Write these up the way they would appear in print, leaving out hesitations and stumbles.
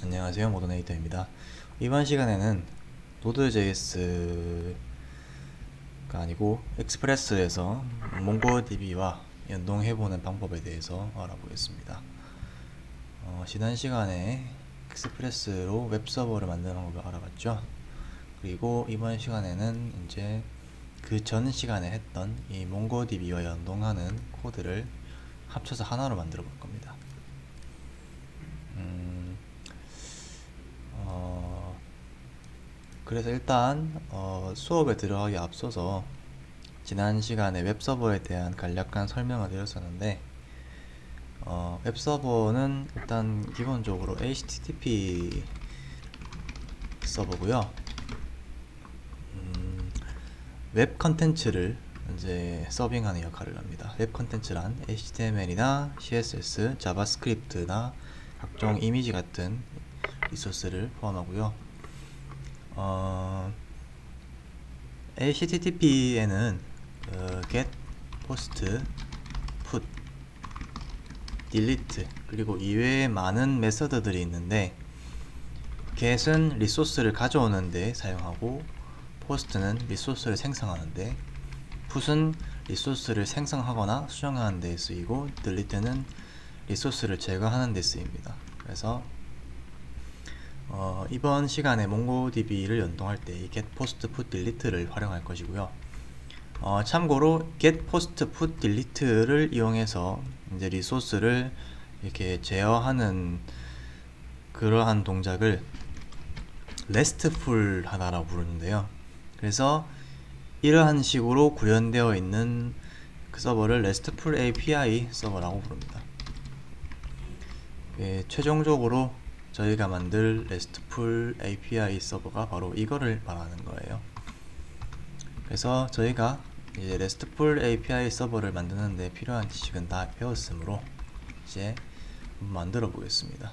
안녕하세요, 모더네이터입니다. 이번 시간에는 Node.js가 아니고 익스프레스에서 몽고DB와 연동해보는 방법에 대해서 알아보겠습니다. 지난 시간에 익스프레스로 웹서버를 만드는 방법을 알아봤죠. 그리고 이번 시간에는 이제 그 전 시간에 했던 이 몽고DB와 연동하는 코드를 합쳐서 하나로 만들어 볼 겁니다. 그래서 일단 수업에 들어가기 앞서서 지난 시간에 웹서버에 대한 간략한 설명을 드렸었는데 웹서버는 일단 기본적으로 HTTP 서버고요. 웹 컨텐츠를 이제 서빙하는 역할을 합니다. 웹 컨텐츠란 HTML이나 CSS, 자바스크립트나 각종 이미지 같은 리소스를 포함하고요. HTTP에는 get, post, put, delete 그리고 이외에 많은 메서드들이 있는데 get은 리소스를 가져오는 데 사용하고 post는 리소스를 생성하는데 put은 리소스를 생성하거나 수정하는 데 쓰이고 delete는 리소스를 제거하는 데 쓰입니다. 그래서 이번 시간에 몽고DB를 연동할 때 이 get, post, put, delete를 활용할 것이고요. 참고로 get, post, put, delete를 이용해서 이제 리소스를 이렇게 제어하는 그러한 동작을 RESTful 하다라고 부르는데요. 그래서 이러한 식으로 구현되어 있는 그 서버를 RESTful API 서버라고 부릅니다. 최종적으로 저희가 만들 RESTful API 서버가 바로 이거를 말하는 거예요. 그래서 저희가 이제 RESTful API 서버를 만드는데 필요한 지식은 다 배웠으므로 이제 만들어 보겠습니다.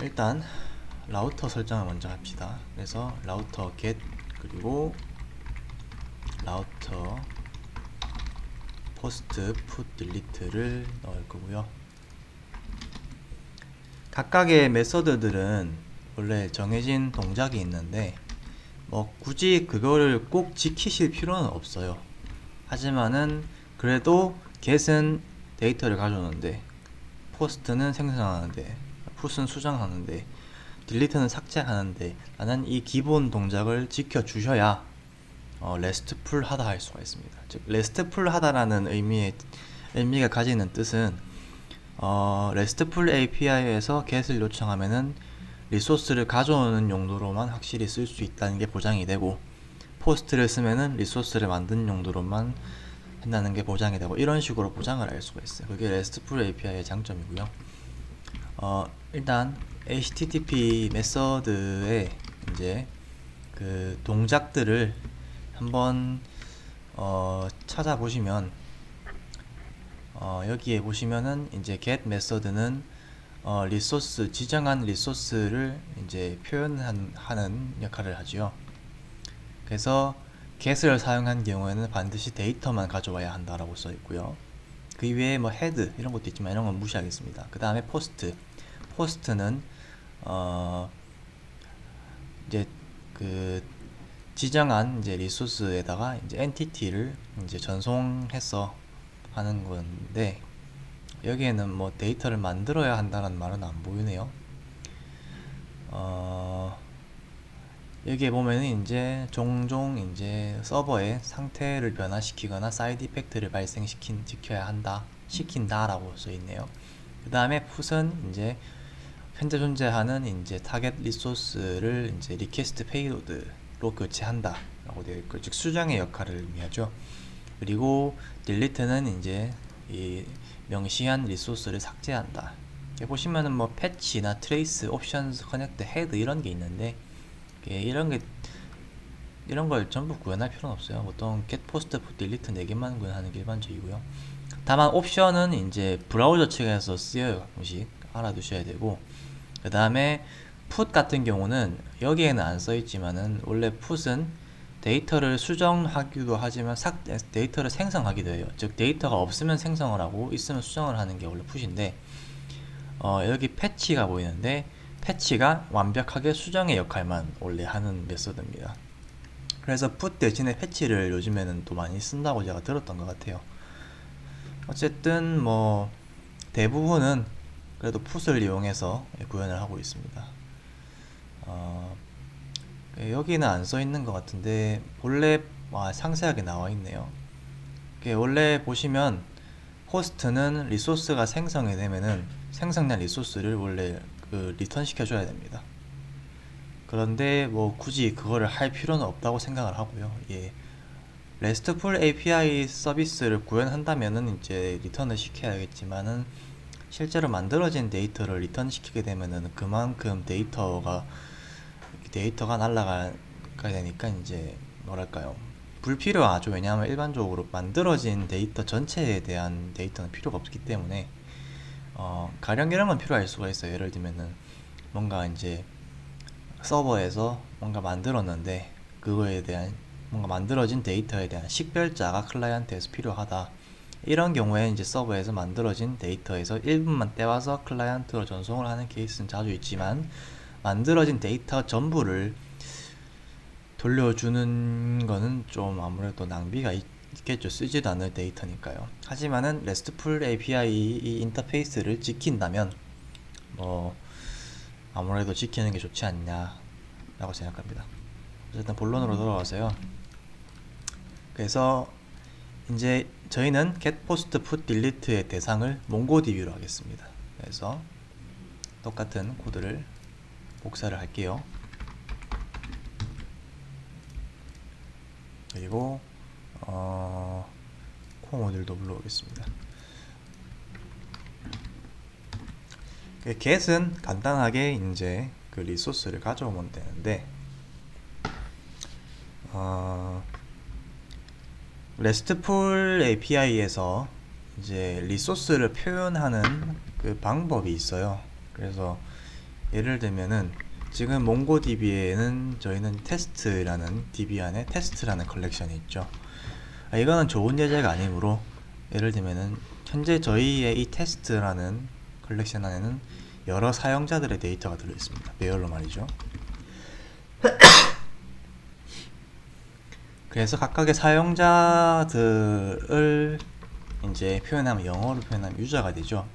일단 라우터 설정을 먼저 합시다. 그래서 라우터 get 그리고 라우터 post put delete를 넣을 거고요. 각각의 메서드들은 원래 정해진 동작이 있는데 뭐 굳이 그거를 꼭 지키실 필요는 없어요. 하지만은 그래도 get은 데이터를 가져오는데 post는 생성하는데 put은 수정하는데 delete는 삭제하는데 라는 이 기본 동작을 지켜주셔야 RESTful 하다 할 수가 있습니다. 즉 RESTful 하다라는 의미가 가지는 뜻은 RESTful API에서 get을 요청하면은 리소스를 가져오는 용도로만 확실히 쓸 수 있다는 게 보장이 되고 post를 쓰면은 리소스를 만드는 용도로만 한다는 게 보장이 되고 이런 식으로 보장을 할 수가 있어요. 그게 RESTful API의 장점이고요. 일단 HTTP 메서드의 이제 그 동작들을 한번 찾아보시면 여기에 보시면은 이제 get 메서드는 리소스 지정한 리소스를 이제 표현하는 역할을 하지요. 그래서 get을 사용한 경우에는 반드시 데이터만 가져와야 한다라고 써 있고요. 그 이외에 뭐 head 이런 것도 있지만 이런 건 무시하겠습니다. 그 다음에 post는 이제 그 지정한 이제 리소스에다가 이제 엔티티를 이제 전송해서 하는 건데 여기에는 뭐 데이터를 만들어야 한다는 말은 안 보이네요. 여기에 보면은 이제 종종 이제 서버의 상태를 변화시키거나 사이드 이펙트를 시킨다라고 써 있네요. 그 다음에 풋은 이제 현재 존재하는 이제 타겟 리소스를 이제 리퀘스트 페이로드로 교체한다라고 되어 있고, 즉 수정의 역할을 의미하죠. 그리고 delete는 이제 이 명시한 리소스를 삭제한다. 여기 보시면은 뭐 패치나 트레이스, 옵션스, 커넥트, 헤드 이런 게 있는데 이런 걸 전부 구현할 필요는 없어요. 보통 get, post, put, delete 4개만 구현하는 게 일반적이고요. 다만 옵션은 이제 브라우저 측에서 쓰여요. 가끔씩 알아두셔야 되고, 그 다음에 put 같은 경우는 여기에는 안 써있지만은 원래 put은 데이터를 수정하기도 하지만 데이터를 생성하기도 해요. 즉 데이터가 없으면 생성을 하고 있으면 수정을 하는 게 원래 put인데 여기 패치가 보이는데 패치가 완벽하게 수정의 역할만 원래 하는 메서드입니다. 그래서 put 대신에 패치를 요즘에는 또 많이 쓴다고 제가 들었던 것 같아요. 어쨌든 뭐 대부분은 그래도 put을 이용해서 구현을 하고 있습니다. 여기는 안 써 있는 것 같은데 본래 상세하게 나와 있네요. 원래 보시면 호스트는 리소스가 생성이 되면은 생성된 리소스를 원래 리턴 시켜줘야 됩니다. 그런데 뭐 굳이 그거를 할 필요는 없다고 생각을 하고요. 예. RESTful API 서비스를 구현한다면은 이제 리턴을 시켜야겠지만은 실제로 만들어진 데이터를 리턴 시키게 되면은 그만큼 데이터가 날아가야 되니까 이제 뭐랄까요, 불필요하죠. 왜냐하면 일반적으로 만들어진 데이터 전체에 대한 데이터는 필요가 없기 때문에 가령 이런 건 필요할 수가 있어요. 예를 들면은 뭔가 이제 서버에서 뭔가 만들었는데 그거에 대한 뭔가 만들어진 데이터에 대한 식별자가 클라이언트에서 필요하다. 이런 경우에 이제 서버에서 만들어진 데이터에서 일부만 떼와서 클라이언트로 전송을 하는 케이스는 자주 있지만 만들어진 데이터 전부를 돌려주는 거는 좀 아무래도 낭비가 있겠죠. 쓰지도 않을 데이터니까요. 하지만은 RESTful API 이 인터페이스를 지킨다면 뭐 아무래도 지키는 게 좋지 않냐 라고 생각합니다. 어쨌든 본론으로 돌아와서요. 그래서 이제 저희는 get post put delete의 대상을 몽고DB로 하겠습니다. 그래서 똑같은 코드를 복사를 할게요. 그리고 코 모듈도 불러오겠습니다. get은 간단하게 이제 그 리소스를 가져오면 되는데 RESTful API에서 이제 리소스를 표현하는 그 방법이 있어요. 그래서 예를 들면은 지금 몽고DB에는 저희는 테스트라는 DB 안에 테스트라는 컬렉션이 있죠. 이거는 좋은 예제가 아니므로 예를 들면은 현재 저희의 이 테스트라는 컬렉션 안에는 여러 사용자들의 데이터가 들어있습니다. 배열로 말이죠. 그래서 각각의 사용자들을 이제 표현하면 영어로 표현하면 유저가 되죠.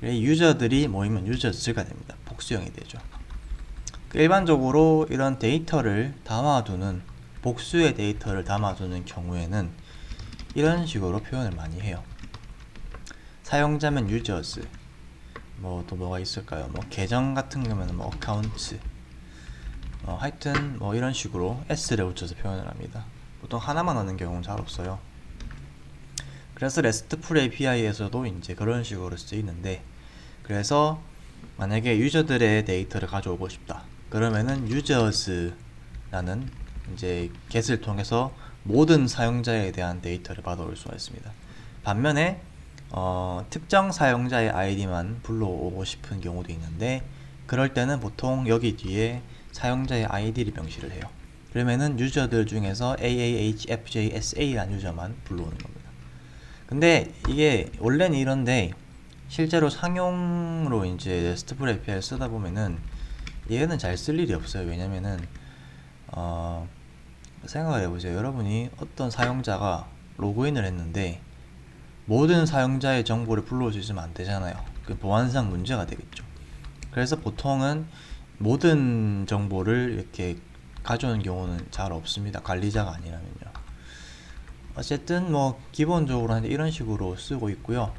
유저들이 모이면 유저즈가 됩니다. 복수형이 되죠. 일반적으로 이런 데이터를 담아두는 복수의 데이터를 담아두는 경우에는 이런 식으로 표현을 많이 해요. 사용자면 users, 뭐 또 뭐가 있을까요? 뭐 계정 같은 거면 뭐 accounts, 하여튼 뭐 이런 식으로 s를 붙여서 표현을 합니다. 보통 하나만 하는 경우는 잘 없어요. 그래서 RESTful API에서도 이제 그런 식으로 쓰이는데, 그래서 만약에 유저들의 데이터를 가져오고 싶다. 그러면은 users라는 이제 get을 통해서 모든 사용자에 대한 데이터를 받아올 수가 있습니다. 반면에 특정 사용자의 아이디만 불러오고 싶은 경우도 있는데, 그럴 때는 보통 여기 뒤에 사용자의 아이디를 명시를 해요. 그러면은 유저들 중에서 AAHFJSA라는 유저만 불러오는 겁니다. 근데 이게 원래는 이런데 실제로 상용으로 이제 RESTful API를 쓰다 보면은 얘는 잘 쓸 일이 없어요. 왜냐면은 생각을 해보세요. 여러분이 어떤 사용자가 로그인을 했는데 모든 사용자의 정보를 불러올 수 있으면 안 되잖아요. 그 보안상 문제가 되겠죠. 그래서 보통은 모든 정보를 이렇게 가져오는 경우는 잘 없습니다. 관리자가 아니라면요. 어쨌든 뭐 기본적으로 이런 식으로 쓰고 있고요.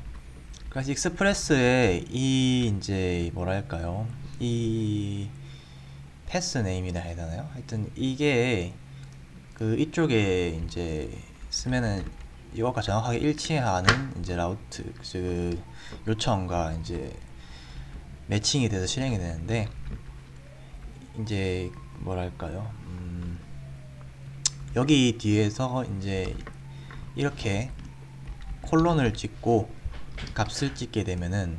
그래서 익스프레스에 이 이제 뭐랄까요, 이 패스 네임이라 해야 되나요? 하여튼 이게 그 이쪽에 이제 쓰면은 이것과 정확하게 일치하는 이제 라우트 그 요청과 이제 매칭이 돼서 실행이 되는데, 이제 뭐랄까요, 여기 뒤에서 이제 이렇게 콜론을 찍고 값을 찍게 되면은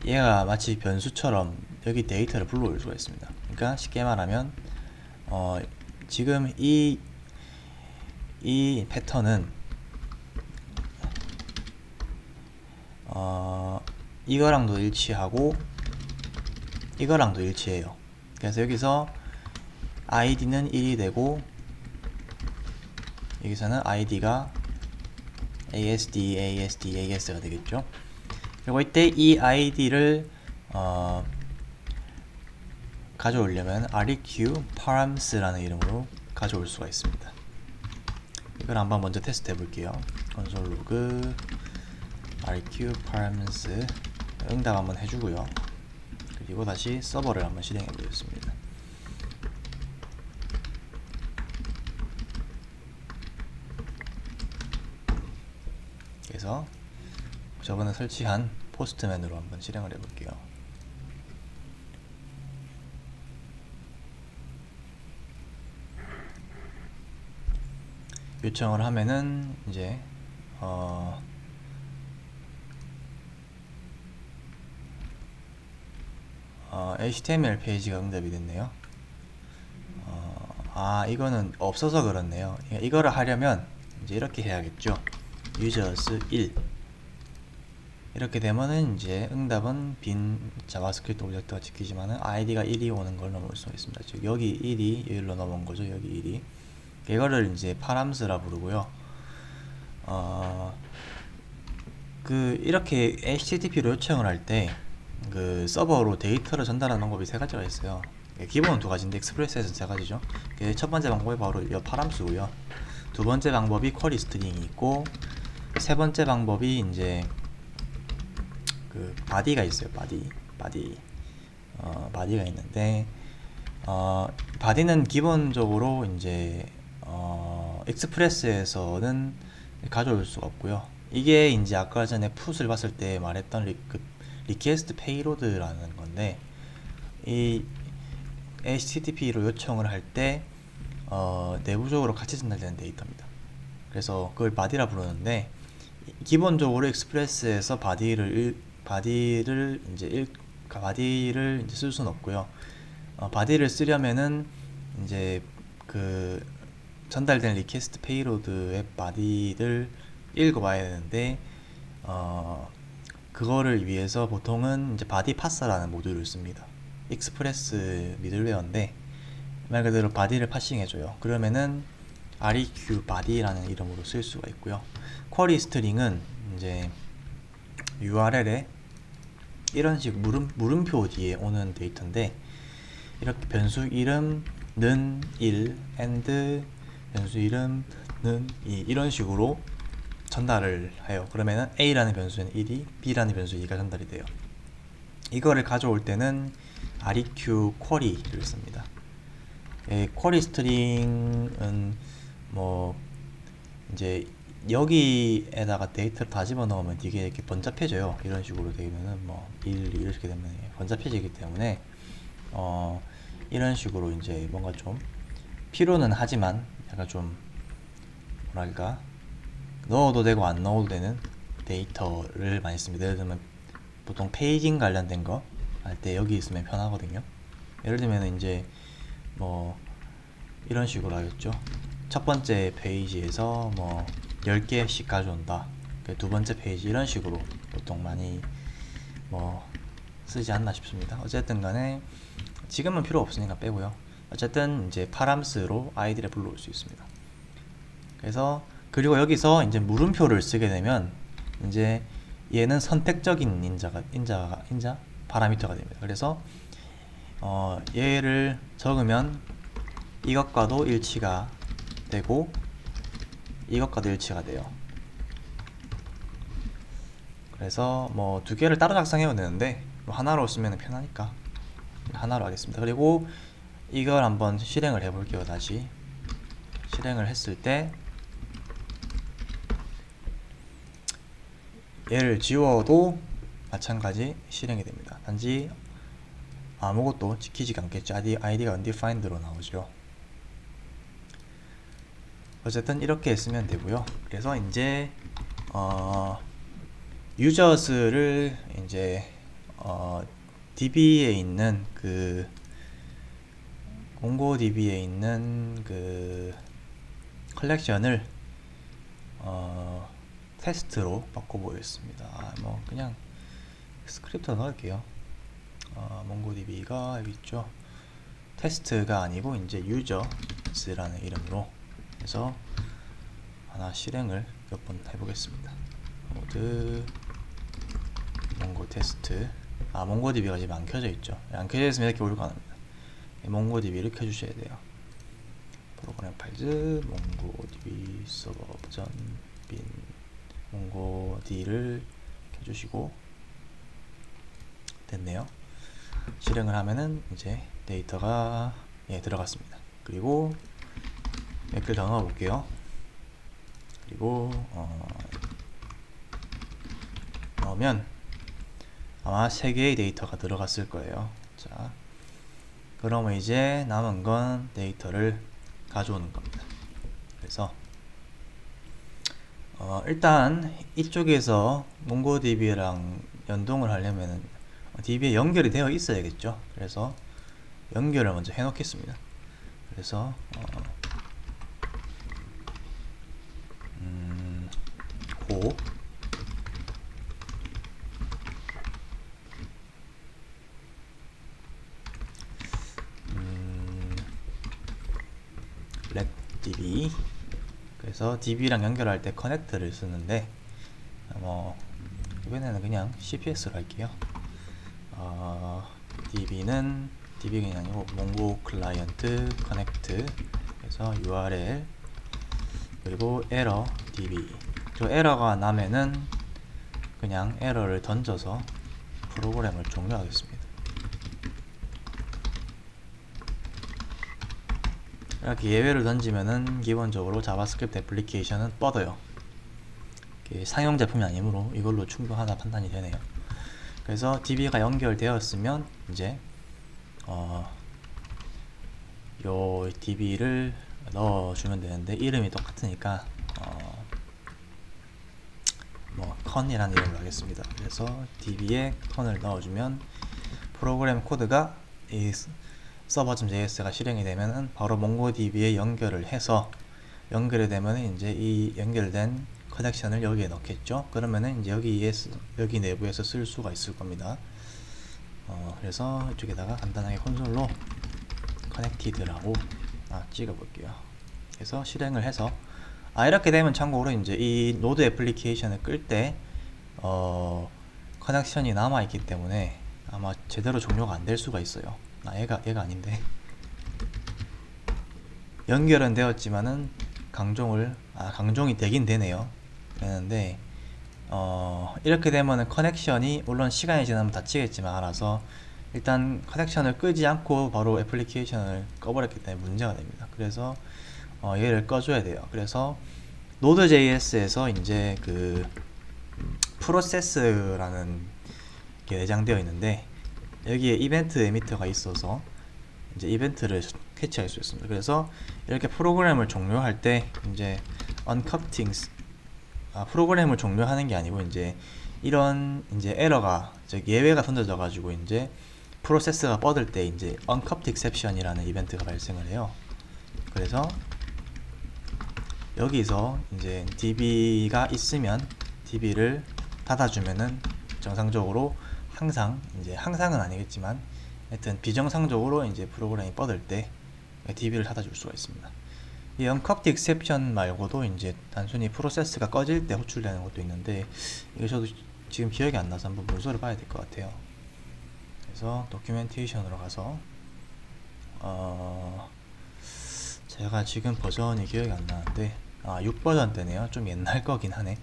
얘가 마치 변수처럼 여기 데이터를 불러올 수가 있습니다. 그러니까 쉽게 말하면 지금 이 패턴은 이거랑도 일치하고 이거랑도 일치해요. 그래서 여기서 id는 1이 되고 여기서는 id가 asd가 되겠죠. 그리고 이때 이 id를 가져오려면 req params 라는 이름으로 가져올 수가 있습니다. 이걸 한번 먼저 테스트 해볼게요. console log req params 응답 한번 해주고요. 그리고 다시 서버를 한번 실행해 보겠습니다. 그래서 저번에 설치한 포스트맨으로 한번 실행을 해볼게요. 요청을 하면은 이제 HTML 페이지가 응답이 됐네요. 이거는 없어서 그렇네요. 이거를 하려면 이제 이렇게 해야겠죠. users 1 이렇게 되면은 이제 응답은 빈 자바스크립트 오브젝트가 찍히지만은 id가 1이 오는 걸 넘을 수가 있습니다. 즉 여기 1이 여기로 넘은 거죠. 여기 1이 이거를 이제 파람스라 부르고요. 이렇게 HTTP로 요청을 할 때 그 서버로 데이터를 전달하는 방법이 세 가지가 있어요. 기본은 두 가지인데 익스프레스에서는 세 가지죠. 첫 번째 방법이 바로 이 파람스고요. 두 번째 방법이 쿼리 스트링이 있고 세 번째 방법이 이제 그 바디가 있어요. 바디가 있는데 바디는 기본적으로 이제 익스프레스에서는 가져올 수가 없고요. 이게 이제 아까 전에 풋을 봤을 때 말했던 리퀘스트 페이로드라는 건데 이 HTTP로 요청을 할 때 내부적으로 같이 전달되는 데이터입니다. 그래서 그걸 바디라 부르는데 기본적으로 익스프레스에서 바디를 이제 쓸 수는 없고요. 바디를 쓰려면은 이제 그 전달된 리퀘스트 페이로드의 바디를 읽어봐야 되는데 그거를 위해서 보통은 이제 바디 파서라는 모듈을 씁니다. 익스프레스 미들웨어인데 말 그대로 바디를 파싱해줘요. 그러면은 req body라는 이름으로 쓸 수가 있고요. 쿼리 스트링은 이제 URL에 이런 식 물음표 뒤에 오는 데이터인데 이렇게 변수 이름는 1 and 변수 이름은 2 이런 식으로 전달을 해요. 그러면은 A라는 변수는 1이 B라는 변수 2가 전달이 돼요. 이거를 가져올 때는 req query를 씁니다. 쿼리 스트링은 뭐 이제 여기에다가 데이터를 다 집어넣으면 이게 이렇게 번잡해져요. 이런 식으로 되면은 뭐 1, 2 이렇게 되면 번잡해지기 때문에 이런 식으로 이제 뭔가 좀 필요는 하지만 약간 좀 뭐랄까 넣어도 되고 안 넣어도 되는 데이터를 많이 씁니다. 예를 들면 보통 페이징 관련된 거 할 때 여기 있으면 편하거든요. 예를 들면 이제 뭐 이런 식으로 하겠죠. 첫 번째 페이지에서 뭐 10개씩 가져온다. 두 번째 페이지 이런 식으로 보통 많이 뭐 쓰지 않나 싶습니다. 어쨌든 간에 지금은 필요 없으니까 빼고요. 어쨌든 이제 파람스로 아이디를 불러올 수 있습니다. 그래서 그리고 여기서 이제 물음표를 쓰게 되면 이제 얘는 선택적인 인자 파라미터가 됩니다. 그래서 얘를 적으면 이것과도 일치가 되고 이것과도 일치가 돼요. 그래서 뭐 두 개를 따로 작성해도 되는데 뭐 하나로 쓰면 편하니까 하나로 하겠습니다. 그리고 이걸 한번 실행을 해볼게요. 다시 실행을 했을 때 얘를 지워도 마찬가지 실행이 됩니다. 단지 아무것도 지키지가 않겠죠. id가 undefined로 나오죠. 어쨌든 이렇게 쓰면 되고요. 그래서 이제 users를 이제 DB에 있는 그 몽고DB에 있는 그 컬렉션을 테스트로 바꿔보겠습니다. 뭐 그냥 스크립트 넣을게요. 몽고DB가 여기 있죠. 테스트가 아니고 이제 유저스라는 이름으로 해서 하나 실행을 몇 번 해보겠습니다. 모드 몽고 테스트. 몽고DB가 지금 안 켜져 있죠. 안 켜져 있으면 이렇게 올라갑니다. 몽고DB를 켜주셔야 돼요. 프로그램 파일즈 몽고DB 서버 버전 빈 몽고D를 켜주시고 됐네요. 실행을 하면은 이제 데이터가 들어갔습니다. 그리고 몇 개를 더 넣어 볼게요. 그리고 넣으면 아마 3개의 데이터가 들어갔을 거예요. 자, 그러면 이제 남은 건 데이터를 가져오는 겁니다. 그래서 일단 이쪽에서 몽고DB랑 연동을 하려면 DB에 연결이 되어 있어야겠죠. 그래서 연결을 먼저 해 놓겠습니다. 그래서 고 let db. 그래서 DB랑 연결할 때 커넥트를 쓰는데 이번에는 그냥 CPS로 할게요. DB는 DB가 아니고 몽고 클라이언트 커넥트. 그래서 URL 그리고 에러 DB. 저 에러가 나면은 그냥 에러를 던져서 프로그램을 종료하겠습니다. 이렇게 예외를 던지면은 기본적으로 자바스크립트 애플리케이션은 뻗어요. 상용 제품이 아니므로 이걸로 충분하다 판단이 되네요. 그래서 DB가 연결되었으면 이제 요 DB를 넣어주면 되는데 이름이 똑같으니까 con이라는 이름으로 하겠습니다. 그래서 DB에 con을 넣어주면 프로그램 코드가 이 server.js가 실행이 되면은 바로 몽고DB에 연결을 해서 연결이 되면은 이제 이 연결된 커넥션을 여기에 넣겠죠. 그러면은 이제 여기 내부에서 쓸 수가 있을 겁니다. 그래서 이쪽에다가 간단하게 콘솔로 connected라고 찍어 볼게요. 그래서 실행을 해서 이렇게 되면 참고로 이제 이 노드 애플리케이션을 끌 때 커넥션이 남아 있기 때문에 아마 제대로 종료가 안 될 수가 있어요. 얘가 아닌데 연결은 되었지만은 강종이 되긴 되네요. 되는데 이렇게 되면은 커넥션이 물론 시간이 지나면 닫히겠지만 알아서 일단 커넥션을 끄지 않고 바로 애플리케이션을 꺼버렸기 때문에 문제가 됩니다. 그래서 얘를 꺼줘야 돼요. 그래서 Node.js에서 이제 그 프로세스라는 게 내장되어 있는데 여기에 이벤트 에미터가 있어서 이제 이벤트를 캐치할 수 있습니다. 그래서 이렇게 프로그램을 종료할 때 이제 uncouplings 프로그램을 종료하는 게 아니고 이제 이런 이제 에러가 예외가 던져져 가지고 이제 프로세스가 뻗을 때 이제 uncoupled exception이라는 이벤트가 발생을 해요. 그래서 여기서 이제 DB가 있으면 DB를 닫아주면은 정상적으로 항상은 아니겠지만 하여튼 비정상적으로 이제 프로그램이 뻗을 때 DB를 닫아줄 수가 있습니다. 이 uncoupled exception 말고도 이제 단순히 프로세스가 꺼질 때 호출되는 것도 있는데 이게 저도 지금 기억이 안 나서 한번 문서를 봐야 될 것 같아요. 그래서 도큐멘테이션으로 가서 제가 지금 버전이 기억이 안 나는데 6버전 때네요. 좀 옛날 거긴 하네.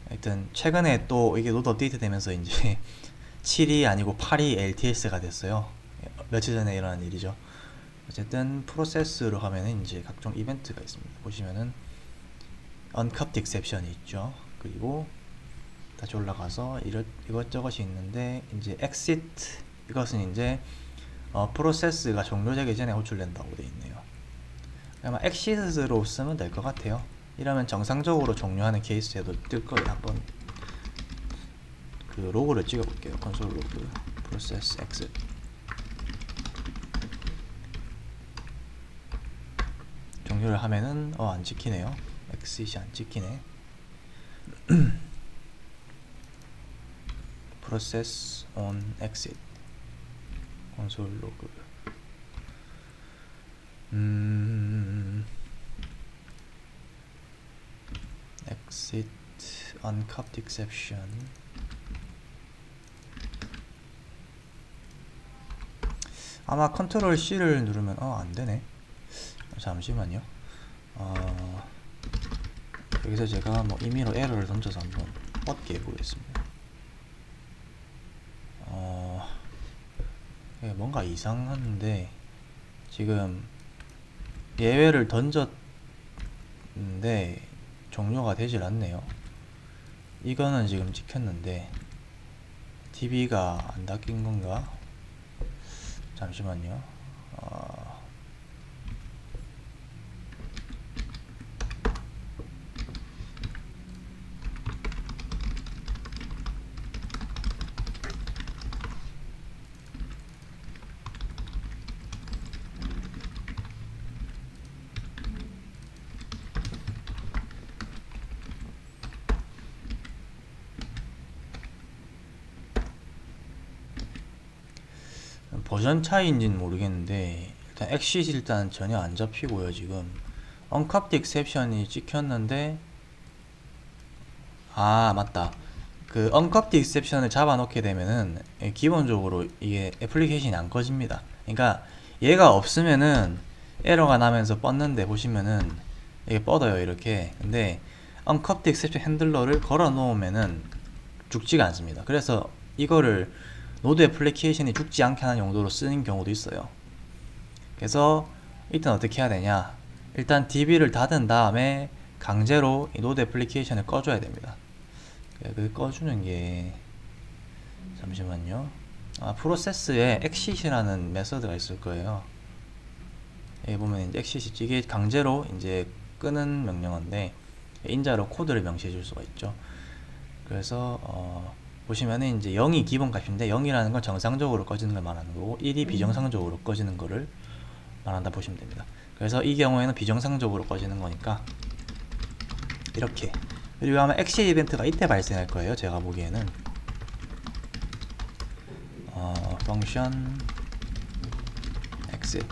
하여튼 최근에 또 이게 노드 업데이트 되면서 이제 7이 아니고 8이 LTS가 됐어요. 며칠 전에 일어난 일이죠. 어쨌든 프로세스로 가면은 이제 각종 이벤트가 있습니다. 보시면은 uncoupled exception이 있죠. 그리고 다시 올라가서 이것저것이 있는데 이제 exit 이것은 이제 프로세스가 종료되기 전에 호출된다고 되어 있네요. 아마 exit로 쓰면 될 것 같아요. 이러면 정상적으로 종료하는 케이스에도 뜰 거예요. 한번 그 로그를 찍어 볼게요. 콘솔 로그 process exit. 종료를 하면은 안 찍히네요. exit이 안 찍히네. process on exit console log. exit uncapped exception. 아마 컨트롤 C를 누르면 안되네. 잠시만요. 여기서 제가 뭐 임의로 에러를 던져서 한번 뻗게 해보겠습니다. 뭔가 이상한데 지금 예외를 던졌는데 종료가 되질 않네요. 이거는 지금 찍혔는데 DB가 안 닫힌 건가? 잠시만요. 버전 차이인지는 모르겠는데 일단 엑싯이 일단 전혀 안 잡히고요. 지금 언카프트 익셉션이 찍혔는데 맞다. 그 언카프트 익셉션을 잡아놓게 되면은 기본적으로 이게 애플리케이션이 안 꺼집니다. 그러니까 얘가 없으면은 에러가 나면서 뻗는데 보시면은 이게 뻗어요 이렇게. 근데 언카프트 익셉션 핸들러를 걸어 놓으면은 죽지가 않습니다. 그래서 이거를 노드 애플리케이션이 죽지 않게 하는 용도로 쓰는 경우도 있어요. 그래서 일단 어떻게 해야 되냐, 일단 DB를 닫은 다음에 강제로 이 노드 애플리케이션을 꺼줘야 됩니다. 그 꺼주는 게 잠시만요. 프로세스에 exit이라는 메서드가 있을 거예요. 여기 보면 이제 exit, 이게 강제로 이제 끄는 명령어인데 인자로 코드를 명시해 줄 수가 있죠. 그래서 보시면은 이제 0이 기본 값인데 0이라는 건 정상적으로 꺼지는 걸 말하는 거고 1이 비정상적으로 꺼지는 거를 말한다 보시면 됩니다. 그래서 이 경우에는 비정상적으로 꺼지는 거니까 이렇게. 그리고 아마 exit 이벤트가 이때 발생할 거예요. 제가 보기에는 function exit.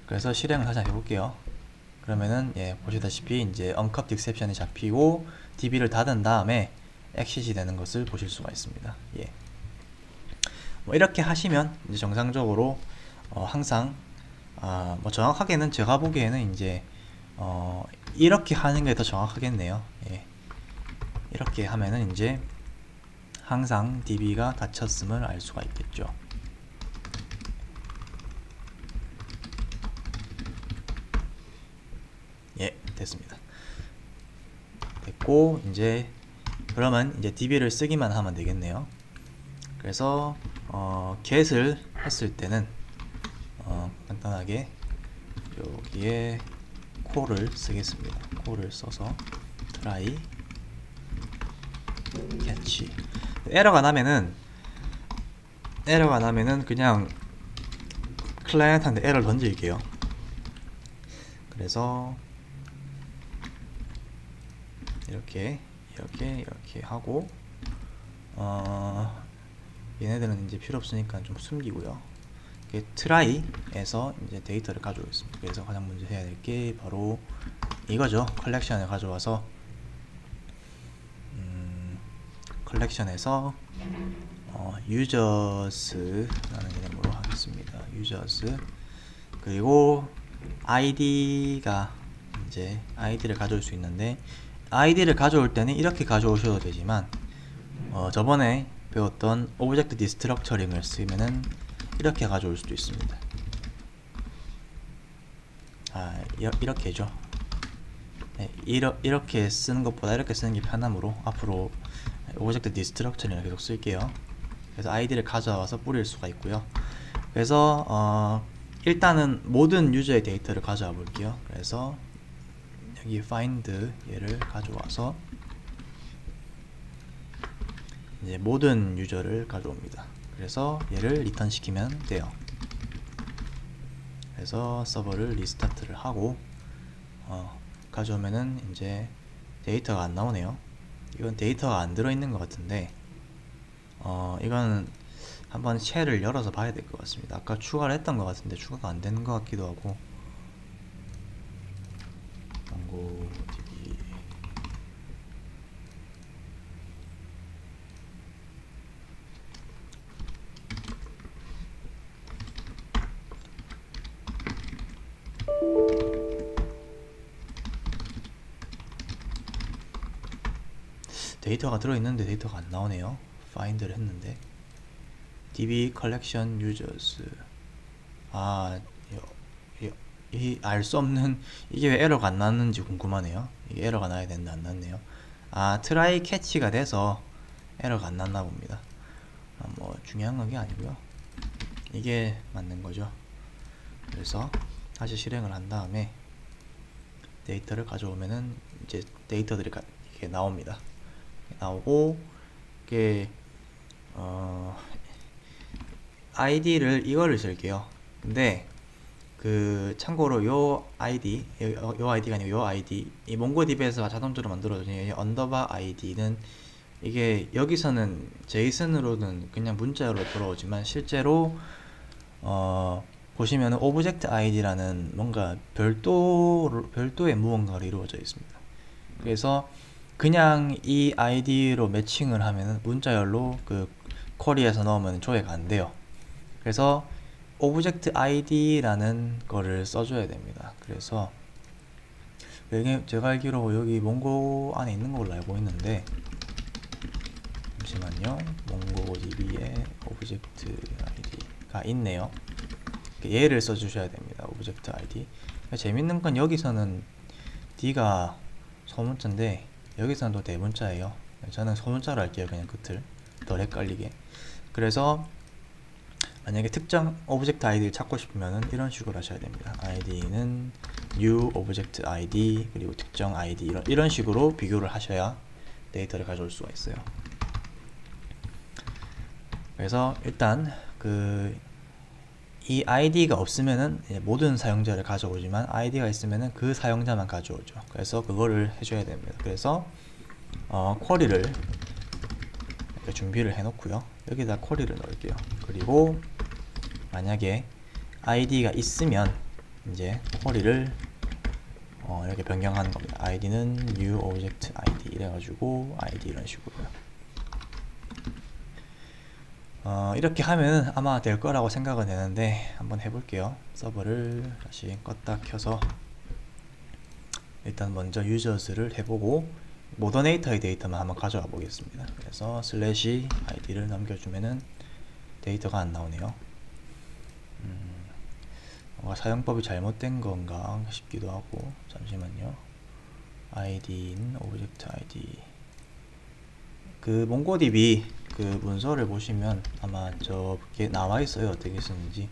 그래서 실행을 살짝 해볼게요. 그러면은 보시다시피 이제 uncapped exception이 잡히고 DB를 닫은 다음에 exit이 되는 것을 보실 수가 있습니다. 뭐 이렇게 하시면 이제 정상적으로 항상 뭐 정확하게는 제가 보기에는 이제 이렇게 하는 게 더 정확하겠네요. 이렇게 하면은 이제 항상 DB가 닫혔음을 알 수가 있겠죠. 됐습니다. 됐고 이제 그러면 이제 DB를 쓰기만 하면 되겠네요. 그래서 get을 했을 때는 간단하게 여기에 콜을 쓰겠습니다. 콜을 써서 try catch. 에러가 나면은 그냥 클라이언트한테 에러를 던질게요. 그래서 이렇게 하고 얘네들은 이제 필요 없으니까 좀 숨기고요. try에서 이제 데이터를 가져오겠습니다. 그래서 가장 먼저 해야 될 게 바로 이거죠. 컬렉션을 가져와서 컬렉션에서 users라는 이름으로 하겠습니다. users. 그리고 id가 이제 id를 가져올 수 있는데 id를 가져올 때는 이렇게 가져오셔도 되지만 저번에 배웠던 오브젝트 디스트럭처링을 쓰면은 이렇게 가져올 수도 있습니다. 이렇게죠. 이렇게 쓰는 것보다 이렇게 쓰는 게 편하므로 앞으로 오브젝트 디스트럭처링을 계속 쓸게요. 그래서 id를 가져와서 뿌릴 수가 있고요. 그래서 일단은 모든 유저의 데이터를 가져와 볼게요. 그래서 여기 find 얘를 가져와서 이제 모든 유저를 가져옵니다. 그래서 얘를 리턴 시키면 돼요. 그래서 서버를 리스타트를 하고 가져오면은 이제 데이터가 안 나오네요. 이건 데이터가 안 들어있는 것 같은데 이거는 한번 쉘을 열어서 봐야 될 것 같습니다. 아까 추가를 했던 것 같은데 추가가 안 되는 것 같기도 하고. 몽고DB 데이터가 들어있는데 데이터가 안 나오네요. find를 했는데 DB collection users. 이 알 수 없는, 이게 왜 에러가 안 났는지 궁금하네요. 이게 에러가 나야 되는데 안 났네요. 트라이 캐치가 돼서 에러가 안 났나 봅니다. 뭐 중요한 건 게 아니고요. 이게 맞는 거죠. 그래서 다시 실행을 한 다음에 데이터를 가져오면은 이제 데이터들이 이게 나옵니다. 나오고 이게 아이디를 이거를 쓸게요. 근데 그 참고로 요 아이디, 요 아이디가 아니고 요 아이디, 이 몽고DB에서 자동적으로 만들어진 이 언더바 아이디는 이게 여기서는 제이슨으로는 그냥 문자로 들어오지만 실제로 보시면 오브젝트 아이디라는 뭔가 별도의 무언가로 이루어져 있습니다. 그래서 그냥 이 아이디로 매칭을 하면은 문자열로 그 쿼리에서 넣으면 조회가 안 돼요. 그래서 오브젝트 아이디라는 거를 써줘야 됩니다. 그래서 이게 제가 알기로 여기 몽고 안에 있는 걸로 알고 있는데, 잠시만요. 몽고DB에 오브젝트 아이디가 있네요. 얘를 써주셔야 됩니다. 오브젝트 아이디. 재밌는 건 여기서는 D가 소문자인데 여기서는 또 대문자예요. 저는 소문자로 할게요. 그냥 끝을 덜 헷갈리게. 그래서 만약에 특정 오브젝트 아이디를 찾고 싶으면 이런 식으로 하셔야 됩니다. 아이디는 new 오브젝트 아이디 그리고 특정 아이디, 이런 식으로 비교를 하셔야 데이터를 가져올 수가 있어요. 그래서 일단 이 아이디가 없으면은 모든 사용자를 가져오지만 아이디가 있으면은 그 사용자만 가져오죠. 그래서 그거를 해줘야 됩니다. 그래서 쿼리를 이렇게 준비를 해 놓고요. 여기다 쿼리를 넣을게요. 그리고 만약에 아이디가 있으면 이제 쿼리를 이렇게 변경하는 겁니다. 아이디는 new object id 이래가지고 아이디 이런 식으로요. 이렇게 하면 아마 될 거라고 생각은 되는데 한번 해볼게요. 서버를 다시 껐다 켜서 일단 먼저 유저스를 해보고 모더네이터의 데이터만 한번 가져와 보겠습니다. 그래서 슬래시 id를 넘겨주면은 데이터가 안 나오네요. 뭔가 사용법이 잘못된 건가 싶기도 하고. 잠시만요. id는 오브젝트 id, 그 몽고DB 그 문서를 보시면 아마 저게 나와 있어요. 어떻게 쓰는지.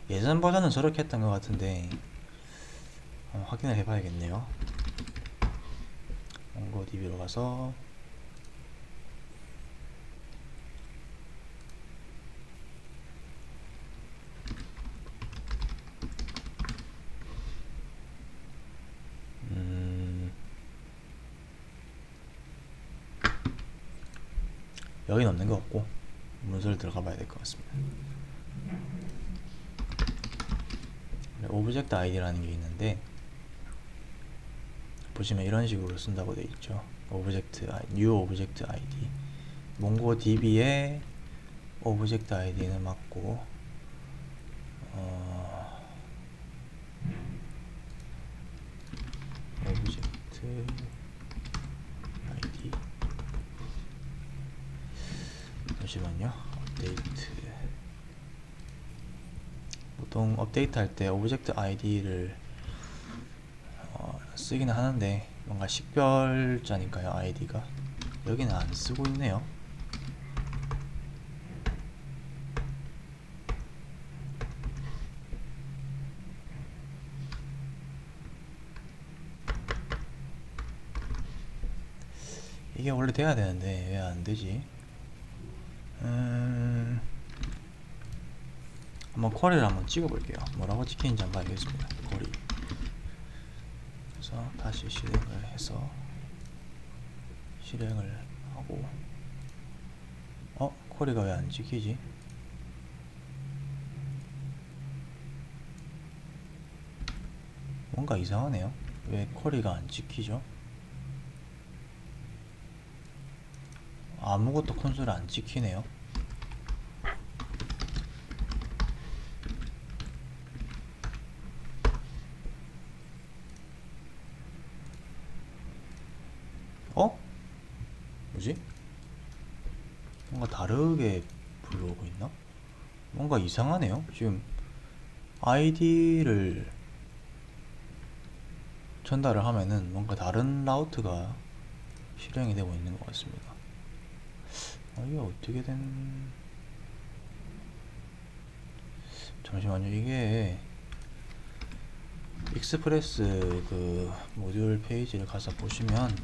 예전 버전은 저렇게 했던 것 같은데 확인을 해봐야겠네요. 몽고DB로 가서 여긴 없는 것 같고 문서를 들어가 봐야 될 것 같습니다. 오브젝트 아이디라는 게 있는데 보시면 이런 식으로 쓴다고 되어 있죠. 오브젝트 new 오브젝트 아이디, 몽고DB의 오브젝트 아이디는 맞고 오브젝트 아이디, 잠시만요. 업데이트. 보통 업데이트 할 때 오브젝트 아이디를 쓰기는 하는데 뭔가 식별자니까요. 아이디가 여기는 안 쓰고 있네요. 이게 원래 돼야 되는데 왜 안 되지? 한번 쿼리를 한번 찍어 볼게요. 뭐라고 찍히는지 한번 봐야겠습니다. 쿼리. 그래서 다시 실행을 해서 실행을 하고 쿼리가 왜 안 찍히지? 뭔가 이상하네요. 왜 쿼리가 안 찍히죠? 아무것도 콘솔에 안 찍히네요. 어? 뭐지? 뭔가 다르게 불러오고 있나? 뭔가 이상하네요. 지금 아이디를 전달을 하면은 뭔가 다른 라우트가 실행이 되고 있는 것 같습니다. 이게 어떻게 된... 잠시만요. 이게 익스프레스 그 모듈 페이지를 가서 보시면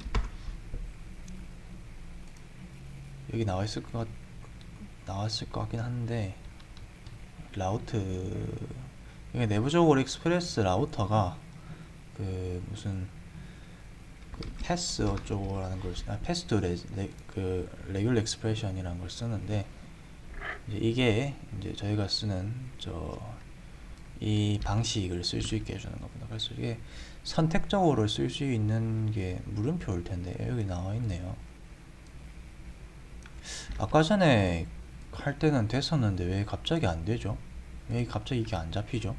여기 나왔을 것 같긴 한데, 라우트 이게 내부적으로 익스프레스 라우터가 그 무슨 그 패스 어쩌고라는 걸 패스 투 그 레귤러 익스프레션이라는 걸 쓰는데, 이제 이게 이제 저희가 쓰는 이 방식을 쓸 수 있게 해주는 겁니다. 그래서 이게 선택적으로 쓸 수 있는 게 물음표일 텐데 여기 나와 있네요. 아까 전에 할 때는 됐었는데 왜 갑자기 안 되죠? 왜 갑자기 이게 안 잡히죠?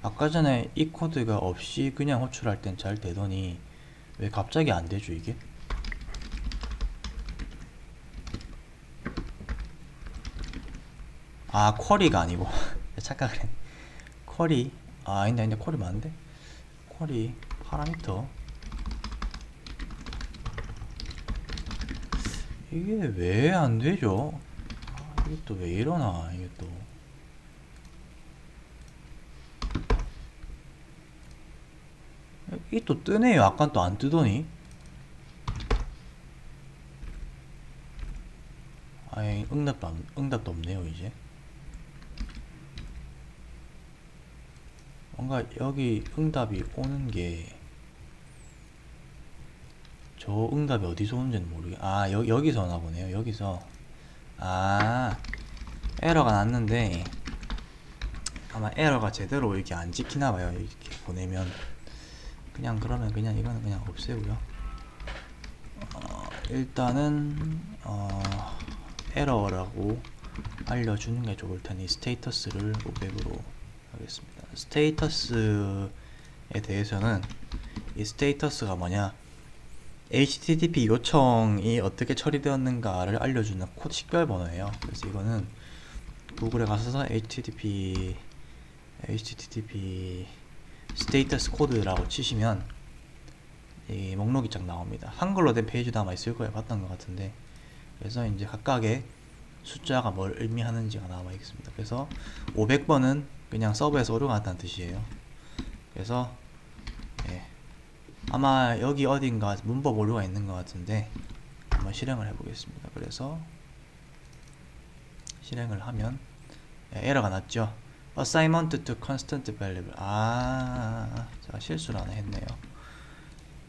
아까 전에 이 코드가 없이 그냥 호출할 땐 잘 되더니 왜 갑자기 안 되죠, 이게? 아, 쿼리가 아니고 착각을 했네. 쿼리, 아닌데 쿼리 맞는데? 쿼리 파라미터, 이게 왜 안 되죠? 이게 또 왜 이러나, 이게 또. 이게 또 뜨네요. 아까 또 안 뜨더니. 아예 응답도 없네요, 이제. 뭔가 여기 응답이 오는 게, 저 응답이 어디서 오는지는 여기서 오나 보네요. 여기서. 에러가 났는데, 아마 에러가 제대로 이렇게 안 찍히나 봐요. 이렇게 보내면. 그러면 이거는 그냥 없애고요. 일단은, 에러라고 알려주는 게 좋을 테니, 스테이터스를 500으로 하겠습니다. 스테이터스에 대해서는, 이 스테이터스가 뭐냐, HTTP 요청이 어떻게 처리되었는가를 알려주는 코드 식별 번호예요. 그래서 이거는 구글에 가셔서 HTTP 스테이터스 코드라고 치시면 이 목록이 쫙 나옵니다. 한글로 된 페이지도 아마 있을 거예요. 봤던 것 같은데. 그래서 이제 각각의 숫자가 뭘 의미하는지가 나와 있습니다. 그래서 500번은 그냥 서버에서 오류가 났다는 뜻이에요. 그래서 아마 여기 어딘가 문법 오류가 있는 것 같은데 한번 실행을 해보겠습니다. 그래서 실행을 하면 에러가 났죠. Assignment to constant variable. 제가 실수를 하나 했네요.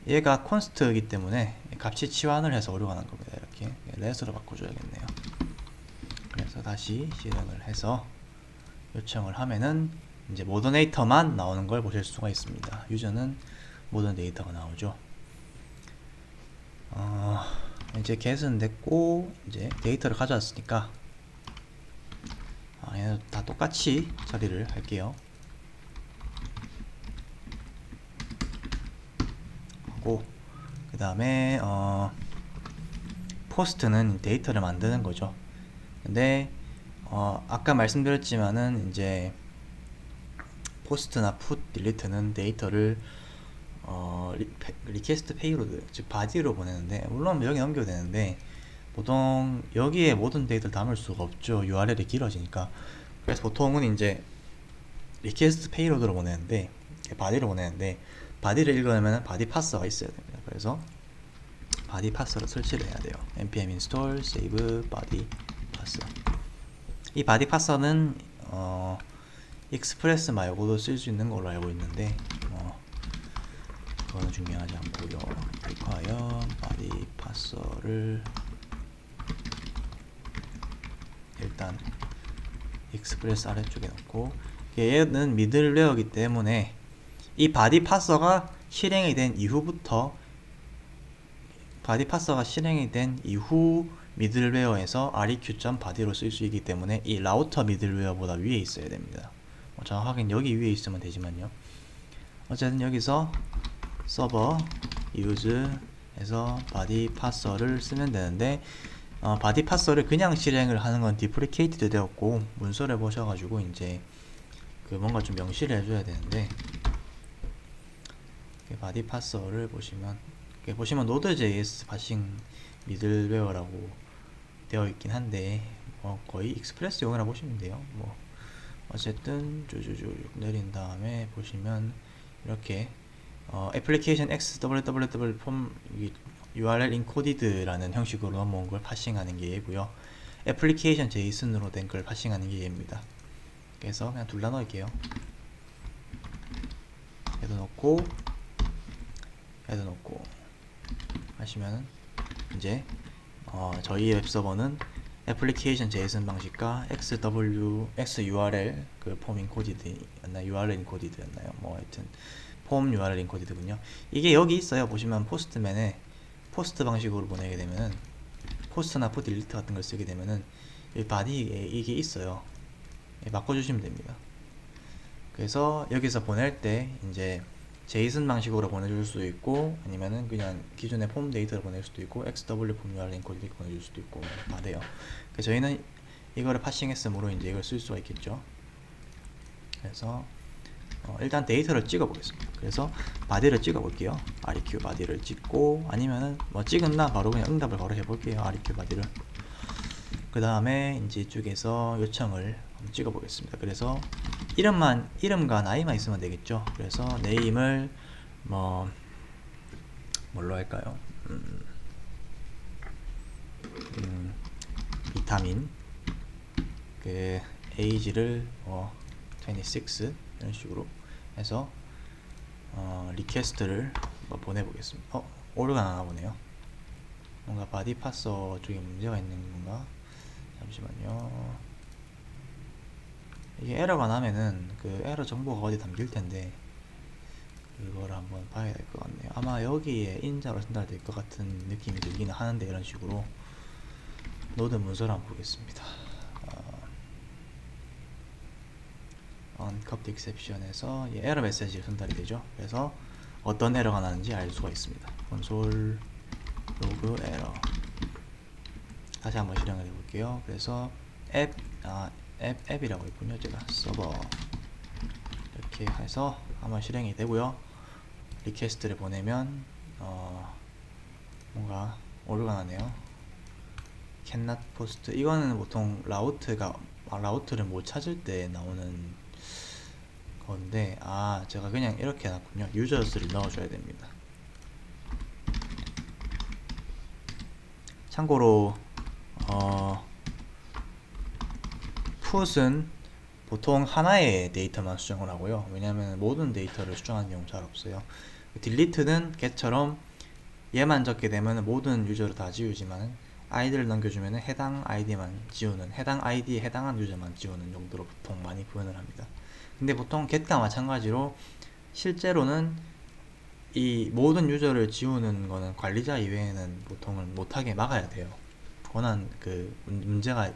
얘가 const이기 때문에 값이 치환을 해서 오류가 난 겁니다. 이렇게 let으로 바꿔줘야겠네요. 그래서 다시 실행을 해서 요청을 하면은 이제 모던 데이터만 나오는 걸 보실 수가 있습니다. 유저는 모든 데이터가 나오죠. 이제 get은 됐고, 이제 데이터를 가져왔으니까 얘는 다 똑같이 처리를 할게요. 하고 그 다음에 포스트는 데이터를 만드는 거죠. 근데 아까 말씀드렸지만은 이제 포스트나 풋, 딜리트는 데이터를 리퀘스트 페이로드, 즉 바디로 보내는데, 물론 여기 넘겨도 되는데 보통 여기에 모든 데이터를 담을 수가 없죠. URL이 길어지니까. 그래서 보통은 이제 리퀘스트 페이로드로 보내는데, 바디로 보내는데, 바디를 읽으려면 바디 파서가 있어야 됩니다. 그래서 바디 파서를 설치를 해야 돼요. npm install save body parser. 이 바디 파서는 익스프레스 말고도 쓸 수 있는 걸로 알고 있는데 그거는 중요하지 않고요. require body parser를 일단 익스프레스 아래쪽에 놓고, 얘는 미들웨어이기 때문에 이 바디 파서가 실행이 된 이후부터, 바디 파서가 실행이 된 이후 미들웨어에서 req.body로 쓸 수 있기 때문에 이 라우터 미들웨어보다 위에 있어야 됩니다. 정확하게는 여기 위에 있으면 되지만요. 어쨌든 여기서 서버 use에서 바디 파서를 쓰면 되는데, 바디 파서를 그냥 실행을 하는 건 디프리케이트드 되었고, 문서를 보셔가지고 이제 그 뭔가 좀 명시를 해줘야 되는데, 바디 파서를 보시면 Node.js 파싱 미들웨어라고 되어 있긴 한데, 거의 익스프레스용이라 보시면 돼요. 어쨌든 쭉 내린 다음에 보시면 이렇게 애플리케이션 xwww 폼 URL 인코디드라는 형식으로 넘어온 걸 파싱하는 게 얘고요. 애플리케이션 JSON으로 된 걸 파싱하는 게 얘입니다. 그래서 그냥 둘 다 넣을게요. 얘도 넣고 하시면은 이제 저희 웹서버는 애플리케이션 JSON 방식과 XURL 그 폼 인코디드였나 URL 인코디드였나요? 하여튼 폼 URL 인코디드군요. 이게 여기 있어요. 보시면 포스트맨에 포스트 방식으로 보내게 되면은, 포스트나 푸 딜리트 같은 걸 쓰게 되면은 이 바디에 이게 있어요. 바꿔주시면 됩니다. 그래서 여기서 보낼 때 이제 JSON 방식으로 보내줄 수도 있고, 아니면은 그냥 기존의 폼 데이터를 보낼 수도 있고, XW 폼 URL 인코디드 보내줄 수도 있고 다 돼요. 그래서 저희는 이거를 파싱했으므로 이제 이걸 쓸 수가 있겠죠. 그래서 일단 데이터를 찍어 보겠습니다. 그래서 바디를 찍어 볼게요. req 바디를 찍고, 아니면은 찍었나 바로 그냥 응답을 바로 해볼게요. req 바디를. 그 다음에 이제 이쪽에서 요청을 한번 찍어 보겠습니다. 그래서 이름과 나이만 있으면 되겠죠. 그래서 네임을 뭘로 할까요? 비타민, 그 age를 26 이런 식으로 해서 리퀘스트를 보내보겠습니다. 오류가 나나 보네요. 뭔가 바디 파서 쪽에 문제가 있는 건가? 잠시만요. 이게 에러가 나면은 그 에러 정보가 어디 담길 텐데, 그걸 한번 봐야 될 것 같네요. 아마 여기에 인자로 전달될 것 같은 느낌이 들기는 하는데, 이런 식으로 노드 문서를 한번 보겠습니다. uncuffed exception에서 에러 메시지가 전달이 되죠. 그래서 어떤 에러가 나는지 알 수가 있습니다. console log 에러. 다시 한번 실행을 해볼게요. 그래서 앱이라고 있군요. 제가 서버 이렇게 해서 한번 실행이 되고요. 리퀘스트를 보내면 뭔가 오류가 나네요. cannot post. 이거는 보통 라우트를 못 찾을 때 나오는 건데, 제가 그냥 이렇게 해놨군요. users를 넣어줘야 됩니다. 참고로 put은 보통 하나의 데이터만 수정을 하고요. 왜냐하면 모든 데이터를 수정하는 경우 잘 없어요. delete는 걔처럼 얘만 적게 되면 모든 유저를 다 지우지만, 아이디를 넘겨주면 해당 아이디만 지우는, 해당 아이디에 해당한 유저만 지우는 정도로 보통 많이 구현을 합니다. 근데 보통 get과 마찬가지로 실제로는 이 모든 유저를 지우는 거는 관리자 이외에는 보통은 못하게 막아야 돼요. 권한 문제가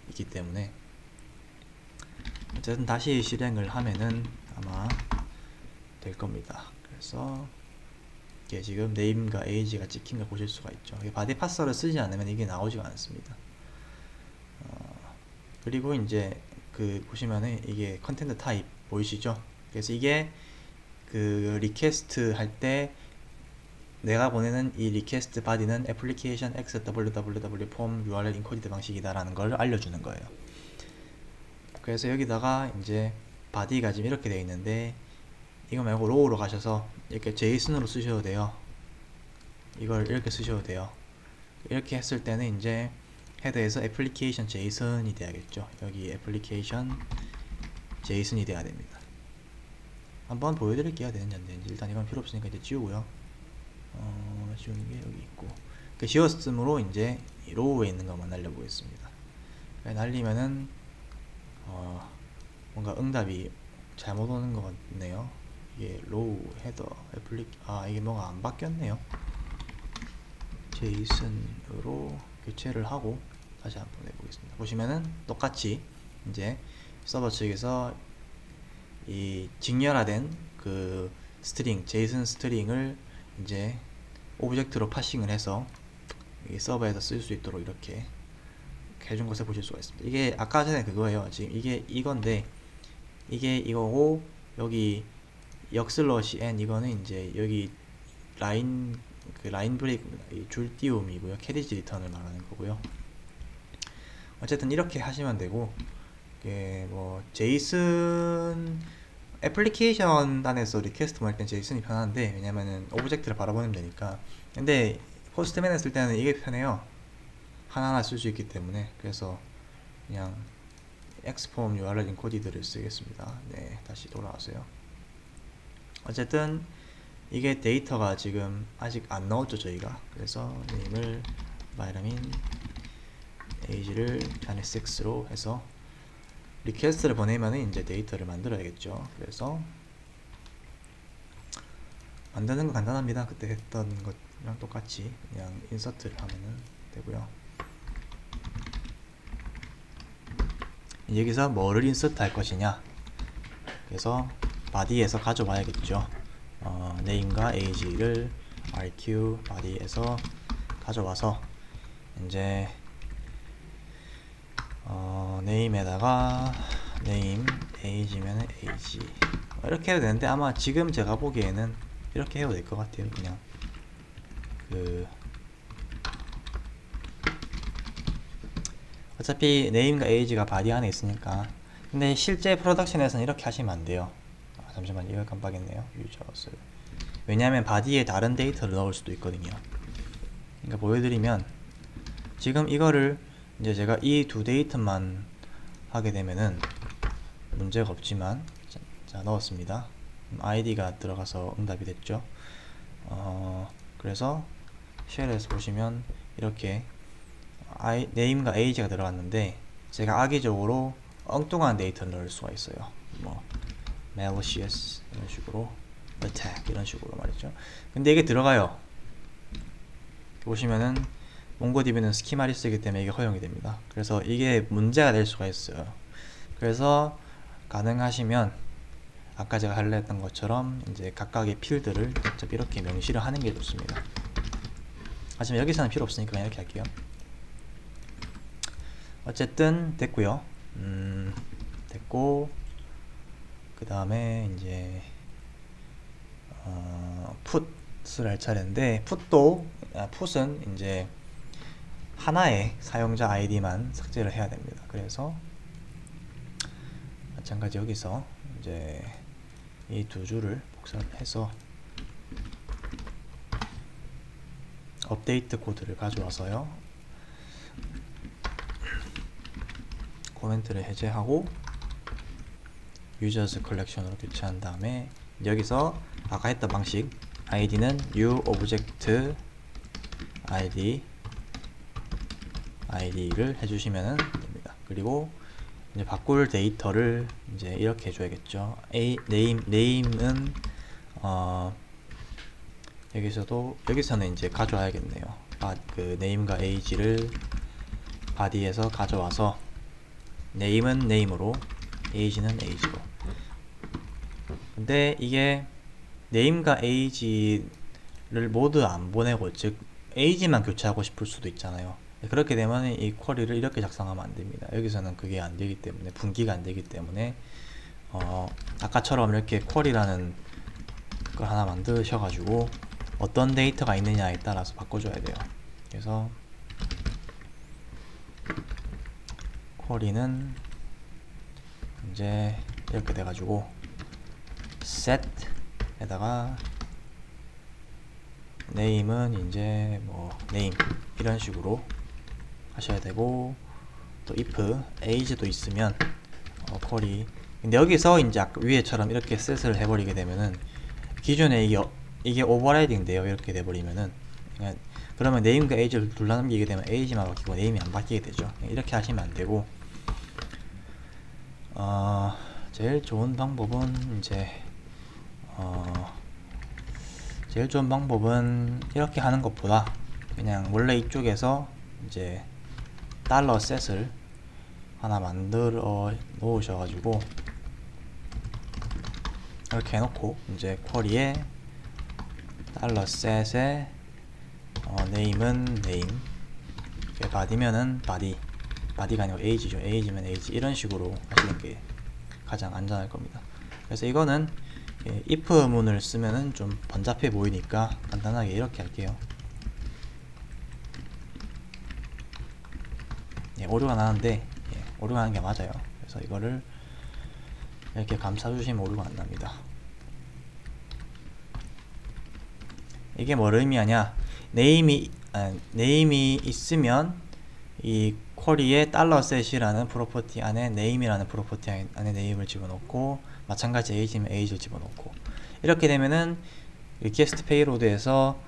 있기 때문에. 어쨌든 다시 실행을 하면은 아마 될 겁니다. 그래서 이게 지금 네임과 age가 찍힌 걸 보실 수가 있죠. 바디 파서를 쓰지 않으면 이게 나오지가 않습니다. 그리고 이제 보시면은 이게 컨텐트 타입 보이시죠? 그래서 이게 리퀘스트 할 때 내가 보내는 이 리퀘스트 바디는 애플리케이션 xwww 폼 URL 인코디드 방식이다라는 걸 알려주는 거예요. 그래서 여기다가 이제 바디가 지금 이렇게 되어 있는데, 이거 말고 로우로 가셔서 이렇게 JSON으로 쓰셔도 돼요. 이걸 이렇게 쓰셔도 돼요. 이렇게 했을 때는 이제 헤더에서 애플리케이션 JSON이 돼야겠죠. 여기 애플리케이션 JSON이 돼야 됩니다. 한번 보여드릴게요. 되는지 안 되는지. 일단 이건 필요 없으니까 이제 지우고요. 지우는 게 여기 있고, 지웠으므로 이제 로우에 있는 것만 날려보겠습니다. 날리면은 뭔가 응답이 잘못 오는 것 같네요. 이게 로우 헤더 이게 뭐가 안 바뀌었네요. 제이슨으로 교체를 하고 다시 한번 해보겠습니다. 보시면은 똑같이 이제 서버 측에서 이 직렬화된 그 스트링, 제이슨 스트링을 이제 오브젝트로 파싱을 해서 이 서버에서 쓸 수 있도록 이렇게 해준 것을 보실 수가 있습니다. 이게 아까 전에 그거예요. 지금 이게 이건데 이게 이거고 여기 역슬러시 n 이거는 이제 여기 라인 라인 브레이크입니다. 이 줄 띄움이고요. 캐리지 리턴을 말하는 거고요. 어쨌든 이렇게 하시면 되고 이게 뭐 제이슨 애플리케이션 단에서 리퀘스트 보낼 땐 제이슨이 편한데 왜냐면은 오브젝트를 바라보면 되니까. 근데 포스트맨에 쓸 때는 이게 편해요. 하나하나 쓸 수 있기 때문에. 그래서 그냥 엑스폼 URL 인코디드를 쓰겠습니다. 네, 다시 돌아와서요. 어쨌든 이게 데이터가 지금 아직 안 넣었죠 저희가. 그래서 네임을 vitamin age를 -6로 해서 리퀘스트를 보내면은 이제 데이터를 만들어야겠죠. 그래서 만드는 거 간단합니다. 그때 했던 것이랑 똑같이 그냥 인서트를 하면은 되고요. 여기서 뭐를 인서트 할 것이냐, 그래서 body에서 가져와야겠죠. name과 age를 rq body에서 가져와서 이제 name에다가 name age면 age 이렇게 해도 되는데 아마 지금 제가 보기에는 이렇게 해도 될 것 같아요. 그냥 어차피 name과 age가 body 안에 있으니까. 근데 실제 프로덕션에서는 이렇게 하시면 안 돼요. 잠시만, 이걸 깜빡했네요. 유저스. 왜냐하면 body에 다른 데이터를 넣을 수도 있거든요. 그러니까 보여드리면 지금 이거를 이제 제가 이 두 데이터만 하게 되면은 문제가 없지만, 자 넣었습니다. id가 들어가서 응답이 됐죠. 그래서 쉘에서 보시면 이렇게 name과 age가 들어갔는데 제가 악의적으로 엉뚱한 데이터를 넣을 수가 있어요. 뭐 malicious 이런 식으로, attack 이런 식으로 말이죠. 근데 이게 들어가요. 보시면은 몽고DB는 스키마를 쓰기 때문에 이게 허용이 됩니다. 그래서 이게 문제가 될 수가 있어요. 그래서 가능하시면 아까 제가 하려 했던 것처럼 이제 각각의 필드를 직접 이렇게 명시를 하는 게 좋습니다. 하지만 여기서는 필요 없으니까 그냥 이렇게 할게요. 어쨌든 됐고요. 됐고 그 다음에 이제 풋을 할 차례인데, 풋은 이제 하나의 사용자 아이디만 삭제를 해야 됩니다. 그래서 마찬가지 여기서 이제 이 두 줄을 복사를 해서 업데이트 코드를 가져와서요, 코멘트를 해제하고 유저스 컬렉션으로 교체한 다음에 여기서 아까 했던 방식 id는 new object id를 해주시면 됩니다. 그리고 이제 바꿀 데이터를 이제 이렇게 해줘야겠죠. name은 여기서는 이제 가져와야겠네요. 그 name과 age를 body에서 가져와서 name은 name으로 age는 age로. 근데 이게 name과 age를 모두 안 보내고, 즉 age만 교체하고 싶을 수도 있잖아요. 그렇게 되면 이 쿼리를 이렇게 작성하면 안 됩니다. 여기서는 그게 안 되기 때문에, 분기가 안 되기 때문에 아까처럼 이렇게 쿼리라는 걸 하나 만드셔가지고 어떤 데이터가 있느냐에 따라서 바꿔줘야 돼요. 그래서 쿼리는 이제 이렇게 돼가지고 set 에다가 name은 이제 뭐 name 이런 식으로 하셔야 되고, 또 if age도 있으면 쿼리. 근데 여기서 이제 아까 위에처럼 이렇게 set을 해버리게 되면은 기존에 이게 오버라이딩 돼요. 이렇게 돼버리면은. 그러면 네임과 에이지를 둘러넘기게 되면 에이지만 바뀌고 네임이 안 바뀌게 되죠. 이렇게 하시면 안 되고, 제일 좋은 방법은 제일 좋은 방법은 이렇게 하는 것보다 그냥 원래 이쪽에서 이제 달러 셋을 하나 만들어 놓으셔가지고 이렇게 해놓고 이제 쿼리에 달러 셋에 네임은 네임, 바디면은 바디가 아니고 에이지죠. 에이지면 에이지, 이런 식으로 하시는 게 가장 안전할 겁니다. 그래서 이거는 if 문을 쓰면은 좀 번잡해 보이니까 간단하게 이렇게 할게요. 오류가 나는데 오류가 나는 게 맞아요. 그래서 이거를 이렇게 감싸주시면 오류가 안 납니다. 이게 뭘 의미하냐? 네임이 있으면 이 쿼리에 $set이라는 프로퍼티 안에 네임이라는 프로퍼티 안에 네임을 집어넣고, 마찬가지 에이지면 에이지를 집어넣고, 이렇게 되면은 게스트 페이로드에서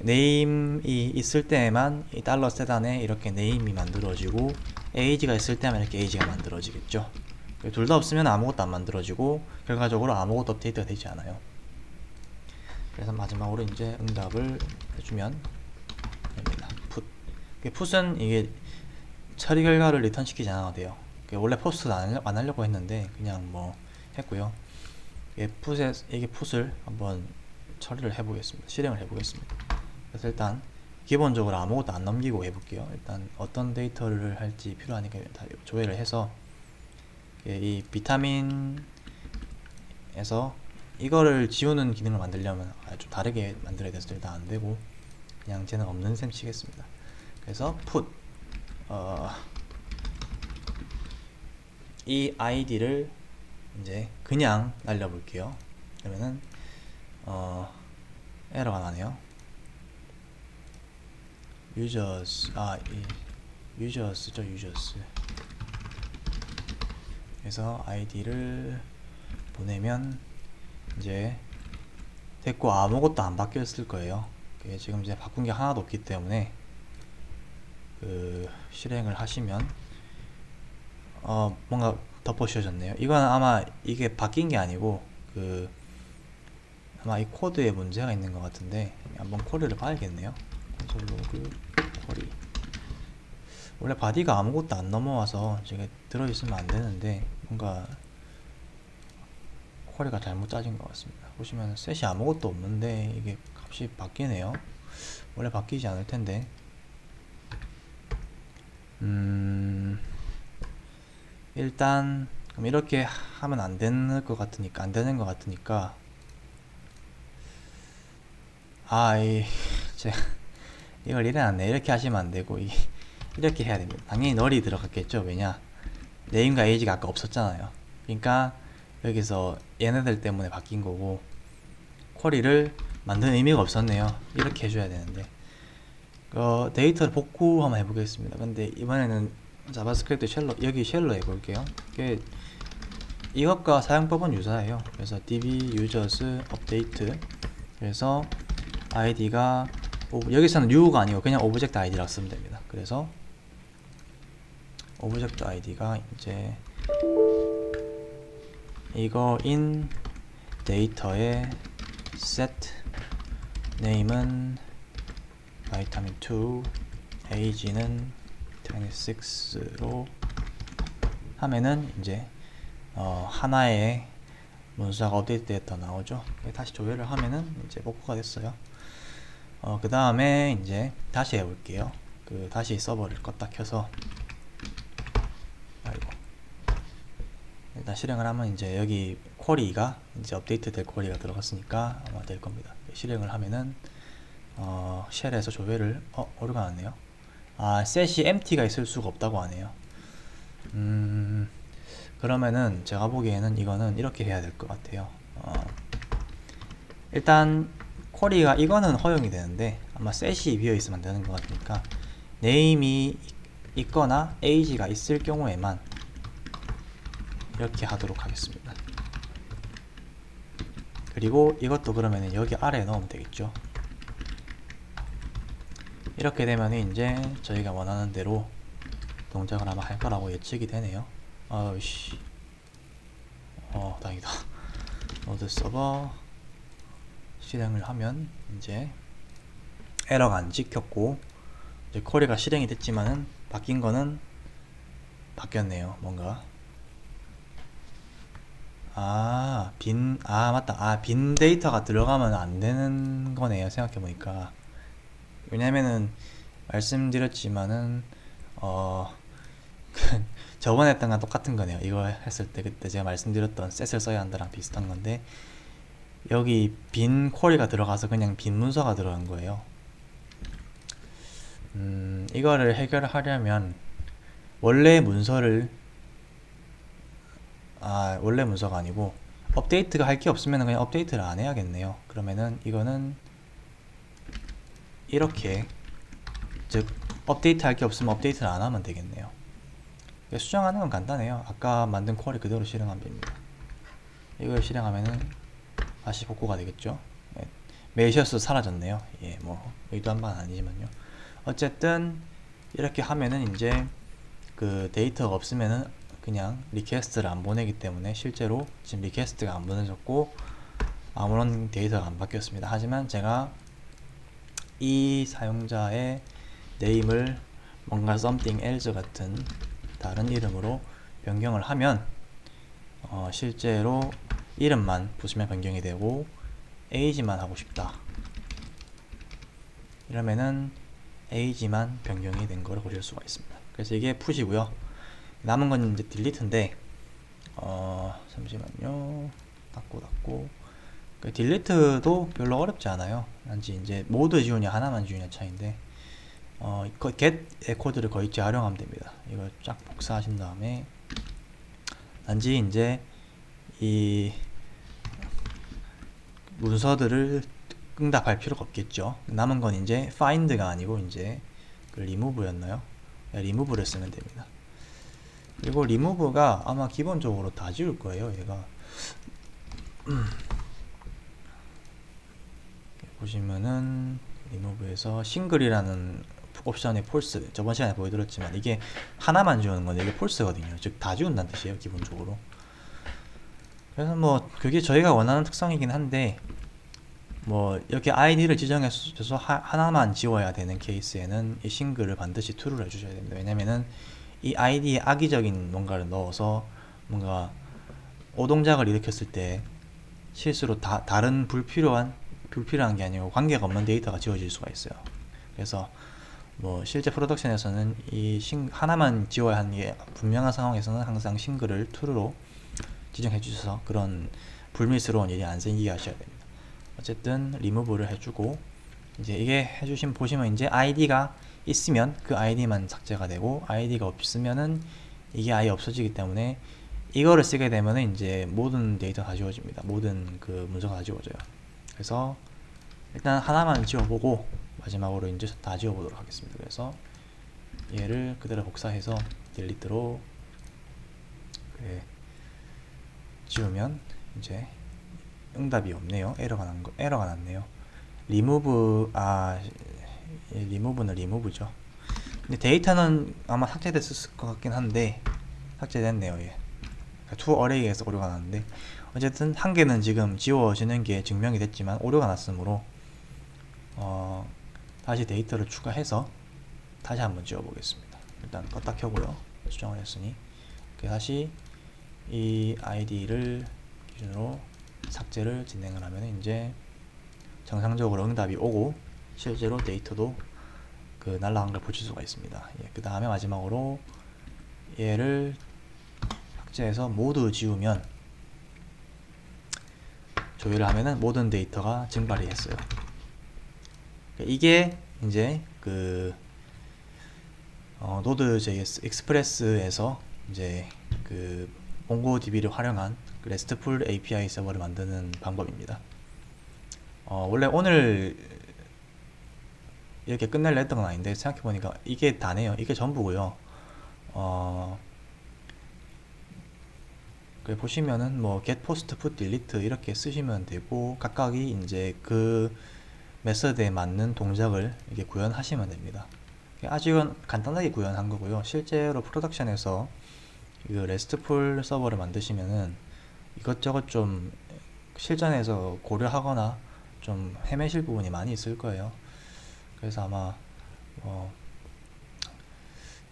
네임이 있을 때에만 이 $set 안에 이렇게 네임이 만들어지고, 에이지가 있을 때만 이렇게 에이지가 만들어지겠죠. 둘 다 없으면 아무것도 안 만들어지고 결과적으로 아무것도 업데이트가 되지 않아요. 그래서 마지막으로 이제 응답을 해주면 됩니다. 풋은 이게 처리 결과를 리턴 시키지 않아도 돼요. 원래 포스트 안 하려고 했는데 그냥 뭐 했고요. 이게 풋을 한번 처리를 해보겠습니다. 실행을 해보겠습니다. 그래서 일단 기본적으로 아무것도 안 넘기고 해볼게요. 일단 어떤 데이터를 할지 필요하니까 다 조회를 해서 이 비타민에서 이거를 지우는 기능을 만들려면 아주 다르게 만들어야 돼서 일단 안 되고 그냥 쟤는 없는 셈 치겠습니다. 그래서 put 이 id를 이제 그냥 날려볼게요. 그러면은 에러가 나네요. users죠, users. 그래서 id를 보내면 이제 됐고 아무것도 안 바뀌었을 거예요. 지금 이제 바꾼 게 하나도 없기 때문에 실행을 하시면 뭔가 덮어씌워졌네요. 이건 아마 이게 바뀐 게 아니고 아마 이 코드에 문제가 있는 것 같은데 한번 쿼리를 봐야겠네요. 콘솔로그 쿼리. 원래 바디가 아무것도 안 넘어와서 제가 들어있으면 안 되는데 뭔가 쿼리가 잘못 짜진 것 같습니다. 보시면 셋이 아무것도 없는데 이게 값이 바뀌네요. 원래 바뀌지 않을 텐데. 일단 그럼 이렇게 하면 안 되는 것 같으니까 이걸 이래놨네. 이렇게 하시면 안 되고 이렇게 해야 됩니다. 당연히 널이 들어갔겠죠. 왜냐, 네임과 에이지가 아까 없었잖아요. 그러니까 여기서 얘네들 때문에 바뀐 거고, 쿼리를 만드는 의미가 없었네요. 이렇게 해줘야 되는데 데이터를 복구 한번 해보겠습니다. 근데 이번에는 자바스크립트 여기 쉘로 해볼게요. 이것과 사용법은 유사해요. 그래서 db users update, 그래서 id가 여기서는 new가 아니고 그냥 오브젝트 id라고 쓰면 됩니다. 그래서 오브젝트 id가 이제 이거 in 데이터에 set name은 vitamin 2, age는 26로 하면은 이제 하나의 문서가 업데이트 됐다 나오죠. 다시 조회를 하면은 이제 복구가 됐어요. 그 다음에 이제 다시 해볼게요. 다시 서버를 껐다 켜서 일단 실행을 하면 이제 여기 쿼리가 이제 업데이트 될 쿼리가 들어갔으니까 아마 될 겁니다. 실행을 하면은 쉘에서 조회를 오류가 났네요. 셋이 empty가 있을 수가 없다고 하네요. 그러면은 제가 보기에는 이거는 이렇게 해야 될 것 같아요. 일단 쿼리가 이거는 허용이 되는데 아마 셋이 비어 있으면 되는 것 같으니까 네임이 있거나 age가 있을 경우에만 이렇게 하도록 하겠습니다. 그리고 이것도 그러면 여기 아래에 넣으면 되겠죠. 이렇게 되면 이제 저희가 원하는 대로 동작을 아마 할 거라고 예측이 되네요. 아우씨, 다행이다. 노드 서버 실행을 하면 이제 에러가 안 찍혔고, 이제 쿼리가 실행이 됐지만은 바뀐 거는 바뀌었네요. 뭔가 맞다. 빈 데이터가 들어가면 안 되는 거네요. 생각해보니까. 왜냐면은, 말씀드렸지만은, 저번에 했던 거랑 똑같은 거네요. 이거 했을 때, 그때 제가 말씀드렸던 셋을 써야 한다랑 비슷한 건데, 여기 빈 쿼리가 들어가서 그냥 빈 문서가 들어간 거예요. 이거를 해결하려면, 원래 문서를 원래 문서가 아니고 업데이트가 할 게 없으면 그냥 업데이트를 안 해야겠네요. 그러면은 이거는 이렇게, 즉 업데이트 할 게 없으면 업데이트를 안 하면 되겠네요. 수정하는 건 간단해요. 아까 만든 쿼리 그대로 실행하면 됩니다. 이걸 실행하면은 다시 복구가 되겠죠. 네. 메이셔스 사라졌네요. 예, 뭐 의도한 바는 아니지만요. 어쨌든 이렇게 하면은 이제 그 데이터가 없으면은 그냥 리퀘스트를 안 보내기 때문에 실제로 지금 리퀘스트가 안 보내졌고 아무런 데이터가 안 바뀌었습니다. 하지만 제가 이 사용자의 네임을 뭔가 something else 같은 다른 이름으로 변경을 하면 실제로 이름만 보시면 변경이 되고 age만 하고 싶다 이러면은 age만 변경이 된 걸 보실 수가 있습니다. 그래서 이게 푸시고요. 남은 건 이제 딜리트인데 잠시만요. 닫고 그 딜리트도 별로 어렵지 않아요. 단지 이제 모두 지우냐 하나만 지우냐 차이인데 get의 코드를 거의 재활용하면 됩니다. 이걸 쫙 복사하신 다음에 단지 이제 이 문서들을 응답할 필요가 없겠죠. 남은 건 이제 find가 아니고 이제 그 remove였나요? remove를 쓰면 됩니다. 그리고 remove가 아마 기본적으로 다 지울 거예요. 얘가 보시면은 remove에서 싱글이라는 옵션의 false, 저번 시간에 보여드렸지만 이게 하나만 지우는 건데 이게 false거든요. 즉 다 지운다는 뜻이에요, 기본적으로. 그래서 뭐 그게 저희가 원하는 특성이긴 한데 뭐 이렇게 id를 지정해서 하나만 지워야 되는 케이스에는 이 싱글을 반드시 true를 해주셔야 됩니다. 왜냐면은 이 id에 악의적인 뭔가를 넣어서 뭔가 오동작을 일으켰을 때 실수로 다른 불필요한 게 아니고 관계가 없는 데이터가 지워질 수가 있어요. 그래서 뭐 실제 프로덕션에서는 이 하나만 지워야 하는 게 분명한 상황에서는 항상 싱글을 true로 지정해 주셔서 그런 불미스러운 일이 안 생기게 하셔야 됩니다. 어쨌든 리무브를 해주고 이제 이게 해주신 보시면 이제 id가 있으면 그 id만 삭제가 되고 id가 없으면은 이게 아예 없어지기 때문에 이거를 쓰게 되면은 이제 모든 데이터 다 지워집니다. 모든 그 문서가 다 지워져요. 그래서 일단 하나만 지워보고 마지막으로 이제 다 지워보도록 하겠습니다. 그래서 얘를 그대로 복사해서 딜리트로 지우면 이제 응답이 없네요. 에러가 났네요. 리무브 리무브는 리무브죠. 근데 데이터는 아마 삭제됐을 것 같긴 한데 삭제됐네요. 예. 그러니까 to array에서 오류가 났는데 어쨌든 한 개는 지금 지워지는 게 증명이 됐지만 오류가 났으므로 다시 데이터를 추가해서 다시 한번 지워보겠습니다. 일단 껐다 켜고요. 수정을 했으니 다시 이 id를 기준으로 삭제를 진행을 하면 이제 정상적으로 응답이 오고 실제로 데이터도 그 날라간 걸 보실 수가 있습니다. 예, 그 다음에 마지막으로 얘를 삭제해서 모두 지우면 조회를 하면은 모든 데이터가 증발이 했어요. 이게 이제 그 Node.js 익스프레스에서 이제 그 몽고DB를 활용한 그 RESTful API 서버를 만드는 방법입니다. 원래 오늘 이렇게 끝낼려 했던 건 아닌데 생각해보니까 이게 다네요. 이게 전부고요. 보시면은 뭐 get, post, put, delete 이렇게 쓰시면 되고 각각이 이제 그 메서드에 맞는 동작을 이렇게 구현하시면 됩니다. 아직은 간단하게 구현한 거고요. 실제로 프로덕션에서 그 레스트풀 서버를 만드시면은 이것저것 좀 실전에서 고려하거나 좀 헤매실 부분이 많이 있을 거예요. 그래서 아마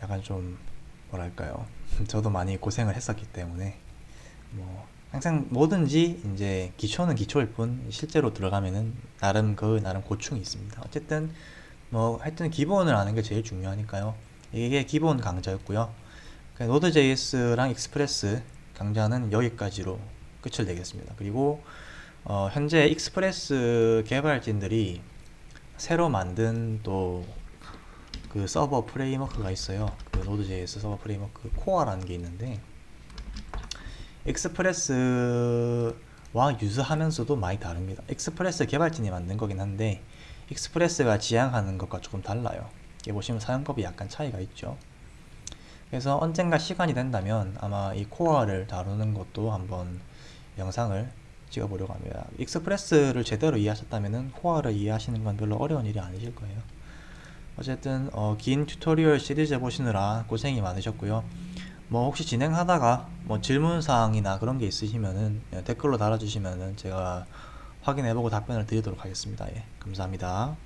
약간 좀 뭐랄까요. 저도 많이 고생을 했었기 때문에 항상 뭐든지 이제 기초는 기초일 뿐 실제로 들어가면은 나름 고충이 있습니다. 어쨌든 하여튼 기본을 아는 게 제일 중요하니까요. 이게 기본 강좌였고요. 노드.js랑 익스프레스 강좌는 여기까지로 끝을 내겠습니다. 그리고 현재 익스프레스 개발진들이 새로 만든 또 그 서버 프레임워크가 있어요. 그 노드.js 서버 프레임워크 코어라는 게 있는데 익스프레스와 유사하면서도 많이 다릅니다. 익스프레스 개발진이 만든 거긴 한데 익스프레스가 지향하는 것과 조금 달라요. 이게 보시면 사용법이 약간 차이가 있죠. 그래서 언젠가 시간이 된다면 아마 이 코어를 다루는 것도 한번 영상을 찍어보려고 합니다. 익스프레스를 제대로 이해하셨다면 코어를 이해하시는 건 별로 어려운 일이 아니실 거예요. 어쨌든 긴 튜토리얼 시리즈 보시느라 고생이 많으셨고요. 혹시 진행하다가 질문사항이나 그런 게 있으시면은 댓글로 달아주시면은 제가 확인해보고 답변을 드리도록 하겠습니다. 예, 감사합니다.